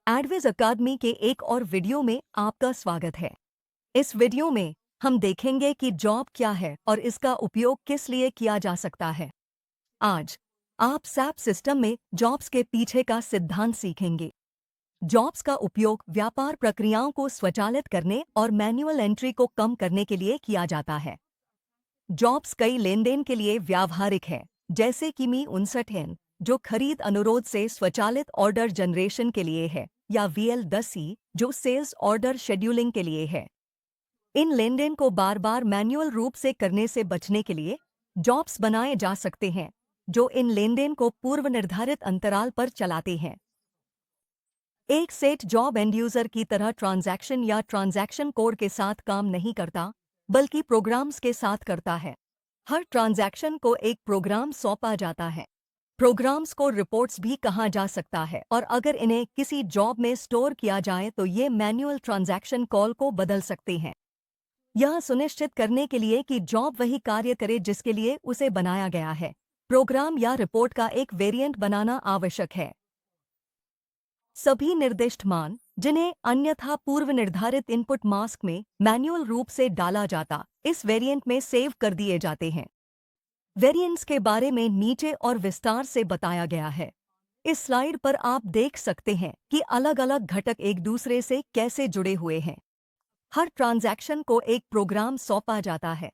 एडविज अकादमी के एक और वीडियो में आपका स्वागत है। इस वीडियो में हम देखेंगे कि जॉब क्या है और इसका उपयोग किस लिए किया जा सकता है। आज आप सैप सिस्टम में जॉब्स के पीछे का सिद्धांत सीखेंगे। जॉब्स का उपयोग व्यापार प्रक्रियाओं को स्वचालित करने और मैन्युअल एंट्री को कम करने के लिए किया जाता है। जॉब्स कई लेनदेन के लिए व्यावहारिक है, जैसे कि मी 59 जो खरीद अनुरोध से स्वचालित ऑर्डर जनरेशन के लिए है, या VL10C जो सेल्स ऑर्डर शेड्यूलिंग के लिए है। इन लेनदेन को बार बार मैन्युअल रूप से करने से बचने के लिए जॉब्स बनाए जा सकते हैं, जो इन लेनदेन को पूर्व निर्धारित अंतराल पर चलाते हैं। एक सेट जॉब एंड यूजर की तरह ट्रांजैक्शन या ट्रांजैक्शन कोड के साथ काम नहीं करता, बल्कि प्रोग्राम्स के साथ करता है। हर ट्रांजैक्शन को एक प्रोग्राम सौंपा जाता है। प्रोग्राम्स को रिपोर्ट्स भी कहा जा सकता है, और अगर इन्हें किसी जॉब में स्टोर किया जाए तो ये मैन्युअल ट्रांजैक्शन कॉल को बदल सकते हैं। यह सुनिश्चित करने के लिए कि जॉब वही कार्य करे जिसके लिए उसे बनाया गया है, प्रोग्राम या रिपोर्ट का एक वेरिएंट बनाना आवश्यक है। सभी निर्दिष्ट मान, जिन्हें अन्यथा पूर्व निर्धारित इनपुट मास्क में मैन्युअल रूप से डाला जाता, इस वेरिएंट में सेव कर दिए जाते हैं। वेरिएंट्स के बारे में नीचे और विस्तार से बताया गया है। इस स्लाइड पर आप देख सकते हैं कि अलग-अलग घटक एक दूसरे से कैसे जुड़े हुए हैं। हर ट्रांजैक्शन को एक प्रोग्राम सौंपा जाता है।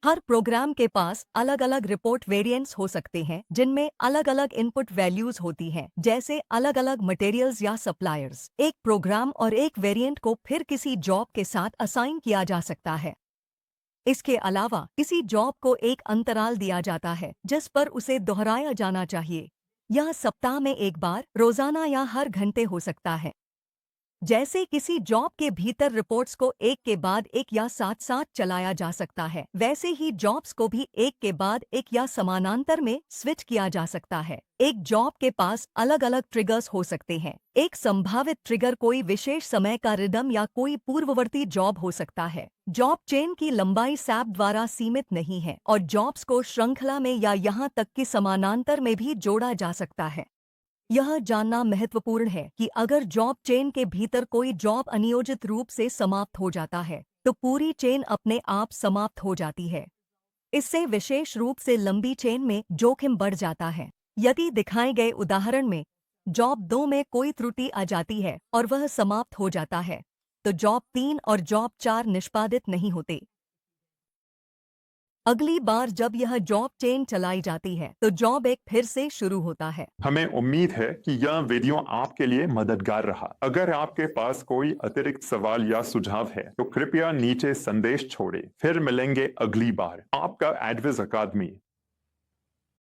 हर प्रोग्राम के पास अलग-अलग रिपोर्ट वेरिएंट्स हो सकते हैं, जिनमें अलग-अलग इनपुट वैल्यूज होती हैं, जैसे अलग-अलग मटेरियल्स या सप्लायर्स। एक प्रोग्राम और एक वेरिएंट को फिर किसी जॉब के साथ असाइन किया जा सकता है। इसके अलावा किसी जॉब को एक अंतराल दिया जाता है जिस पर उसे दोहराया जाना चाहिए। यह सप्ताह में एक बार, रोजाना या हर घंटे हो सकता है। जैसे किसी जॉब के भीतर रिपोर्ट्स को एक के बाद एक या साथ साथ चलाया जा सकता है, वैसे ही जॉब्स को भी एक के बाद एक या समानांतर में स्विच किया जा सकता है। एक जॉब के पास अलग अलग ट्रिगर्स हो सकते हैं। एक संभावित ट्रिगर कोई विशेष समय का रिदम या कोई पूर्ववर्ती जॉब हो सकता है। जॉब चेन की लंबाई सैप द्वारा सीमित नहीं है, और जॉब्स को श्रृंखला में या यहाँ तक कि समानांतर में भी जोड़ा जा सकता है। यह जानना महत्वपूर्ण है कि अगर जॉब चेन के भीतर कोई जॉब अनियोजित रूप से समाप्त हो जाता है, तो पूरी चेन अपने आप समाप्त हो जाती है। इससे विशेष रूप से लंबी चेन में जोखिम बढ़ जाता है। यदि दिखाए गए उदाहरण में जॉब 2 में कोई त्रुटि आ जाती है और वह समाप्त हो जाता है, तो जॉब 3 और जॉब 4 निष्पादित नहीं होते। अगली बार जब यह जॉब चेन चलाई जाती है, तो जॉब एक फिर से शुरू होता है। हमें उम्मीद है कि यह वीडियो आपके लिए मददगार रहा। अगर आपके पास कोई अतिरिक्त सवाल या सुझाव है तो कृपया नीचे संदेश छोड़ें। फिर मिलेंगे अगली बार। आपका एडविज अकादमी।